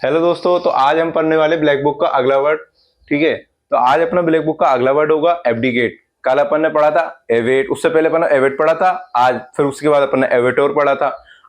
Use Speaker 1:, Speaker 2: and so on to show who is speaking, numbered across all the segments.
Speaker 1: Hello दोस्तों, तो आज हम पढ़ने वाले ब्लैक बुक का अगला वर्ड। ठीक है, तो आज अपना ब्लैक बुक का अगला वर्ड होगा एब्डिकेट। कल अपन ने पढ़ा था एवेट, उससे पहले अपन ने एवेट पढ़ा था आज, फिर उसके बाद अपन ने एवेटोर पढ़ा था।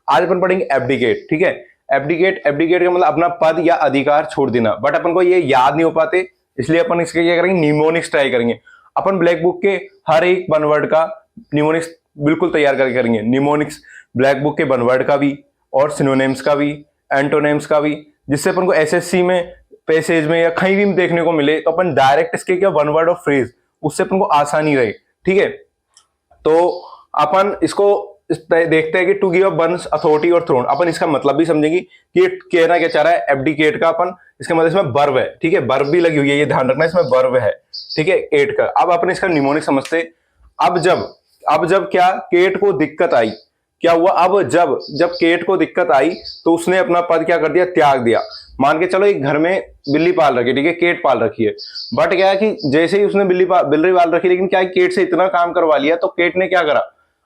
Speaker 1: आज अपन पढ़ेंगे एब्डिकेट। ठीक है, एब्डिकेट एब्डिकेट का मतलब अपना पद या अधिकार छोड़ देना, बट अपन को ये याद नहीं हो पाते, इसलिए अपन इसके क्या करेंगे, निमोनिक्स ट्राई करेंगे। अपन ब्लैक बुक के हर एक वन वर्ड का निमोनिक्स बिल्कुल तैयार करके करेंगे। निमोनिक्स ब्लैक बुक के वन वर्ड का भी, और सिनोनिम्स का भी, एंटोनिम्स का भी, जिससे अपन को एसएससी में, पैसेज में या कहीं भी देखने को मिले तो अपन डायरेक्ट इसके क्या वन वर्ड ऑफ फ्रेज, उससे अपन को आसानी रहे। ठीक है, तो अपन इसको देखते हैं कि to give up once authority और थ्रोन। अपन इसका मतलब भी समझेंगे कि ये कहना क्या चाह रहा है एब्डिकेट का। अपन इसका मतलब इसमें वर्ब है। ठीक है, वर्ब भी लगी हुई है, ये ध्यान रखना, इसमें वर्ब है। ठीक है, एट का। अब अपन इसका निमोनिक समझते। अब जब क्या केट को दिक्कत आई, क्या हुआ, अब जब जब केट को दिक्कत आई तो उसने अपना पद क्या कर दिया, त्याग दिया। मान के चलो एक घर में बिल्ली पाल रखी है, ठीक है, केट पाल रखी है, बट क्या है कि जैसे ही उसने बिल्ली पाल रखी, लेकिन क्या है, केट से इतना काम करवा लिया तो केट ने क्या करा,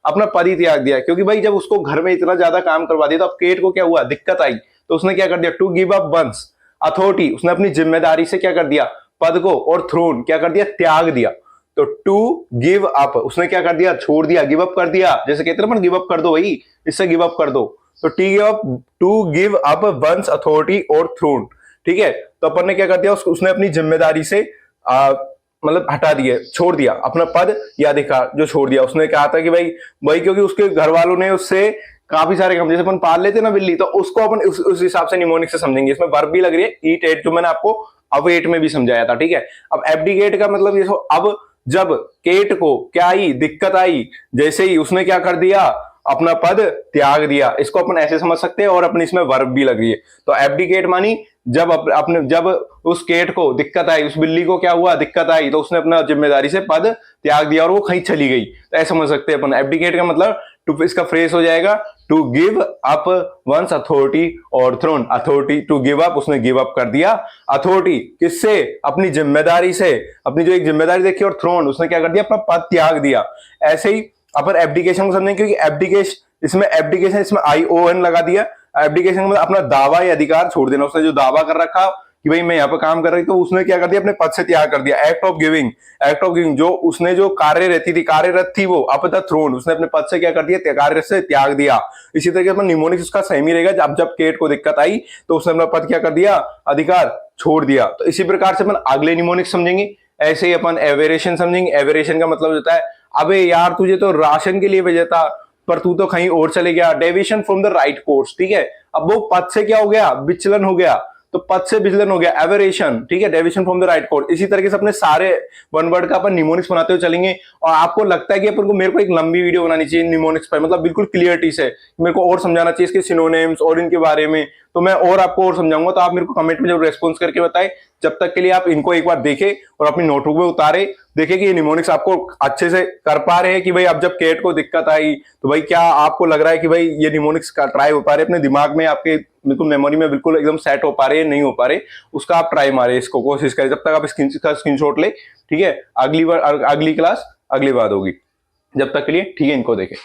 Speaker 1: अपना पद ही त्याग दिया। क्योंकि भाई जब उसको घर में इतना ज्यादा काम करवा दिया तो अब केट को क्या हुआ, दिक्कत आई, तो उसने क्या कर दिया, to give up once authority, उसने अपनी जिम्मेदारी से क्या कर दिया, पद को, और थ्रोन क्या कर दिया, त्याग दिया। तो टू गिव अप, उसने क्या कर दिया, छोड़ दिया, गिव अप कर दिया। जैसे कहते हैं ना, गिव अप कर दो भाई, इससे गिव अप कर दो। तो to give up once authority और थ्रोन। ठीक है, तो अपन ने क्या कर दिया, उसने अपनी जिम्मेदारी से मतलब हटा दिया, छोड़ दिया अपना पद या अधिकार, जो छोड़ दिया। उसने कहा था कि भाई क्योंकि उसके घर वालों ने उससे काफी सारे काम, जैसे अपन पाल लेते ना बिल्ली, तो उसको अपन उस हिसाब से निमोनिक से समझेंगे। इसमें वर्ब भी लग रही है, ईट एट, जो मैंने आपको अवेट में भी समझाया था। ठीक है, अब एब्डिकेट का मतलब ये, अब जब केट को क्या आई, दिक्कत आई, जैसे ही उसने क्या कर दिया, अपना पद त्याग दिया। इसको अपन ऐसे समझ सकते हैं, और अपनी इसमें वर्ब भी लग रही है। तो एब्डिकेट मानी जब उस केट को दिक्कत आई, उस बिल्ली को क्या हुआ, दिक्कत आई, तो उसने अपना जिम्मेदारी से पद त्याग दिया और वो कहीं चली गई। तो ऐसे समझ सकते हैं अपन एब्डिकेट का मतलब। इसका फ्रेज हो जाएगा to give up once authority और throne. Authority, to give up, उसने गिव अप कर दिया अथॉरिटी, किससे, अपनी जिम्मेदारी से, अपनी जो एक जिम्मेदारी देखी, और थ्रोन, उसने क्या कर दिया, अपना पद त्याग दिया। ऐसे ही अपन एब्डिकेशन को समझेंगे, क्योंकि एब्डिकेशन इसमें ION लगा दिया। एब्डिकेशन मतलब अपना दावा या अधिकार छोड़ देना। उसने जो दावा कर रखा कि भाई मैं यहाँ पर काम कर रही, तो उसने क्या कर दिया, अपने पद से त्याग कर दिया। एक्ट ऑफ गिविंग, जो उसने जो कार्यरत थी वो, अप द थ्रोन, उसने अपने पद से क्या कर दिया, कार्यरत से त्याग दिया। इसी तरीके से निमोनिक्स उसका सेम ही रहेगा। जब केट को दिक्कत आई तो उसने अपना पद क्या कर दिया, अधिकार छोड़ दिया। तो इसी प्रकार से अपन अगले निमोनिक्स समझेंगे। ऐसे ही अपन एवेरेशन समझेंगे। एवेरेशन का मतलब होता है, अबे यार तुझे तो राशन के लिए भेजा था, पर तू तो कहीं और चले गया। Deviation from the right course. ठीक है, अब वो पद से क्या हो गया, विचलन हो गया, तो पद से विचलन हो गया, एवेरेशन। ठीक है, deviation from the right course. इसी तरीके से अपने सारे वन वर्ड का अपन निमोनिक्स बनाते हुए चलेंगे। और आपको लगता है कि अपन को, मेरे को एक लंबी वीडियो बनानी चाहिए निमोनिक्स पर, मतलब बिल्कुल क्लियरिटी से मेरे को और समझाना चाहिए इसके सिनोनिम्स और इनके बारे में, तो मैं और आपको और समझाऊंगा। तो आप मेरे को कमेंट में जरूर रेस्पॉन्स करके बताएं। जब तक के लिए आप इनको एक बार देखें और अपनी नोटबुक में उतारे, देखें कि ये निमोनिक्स आपको अच्छे से कर पा रहे हैं कि भाई अब जब केट को दिक्कत आई तो भाई क्या आपको लग रहा है कि भाई ये निमोनिक्स का ट्राई हो पा रहे, अपने दिमाग में, आपके बिल्कुल मेमोरी में बिल्कुल एकदम सेट हो पा रहे, नहीं हो पा रहे, उसका आप ट्राई मारे, इसको कोशिश करें। जब तक आप स्क्रीनशॉट ले, ठीक है, अगली क्लास अगली बात होगी। जब तक के लिए ठीक है, इनको देखें।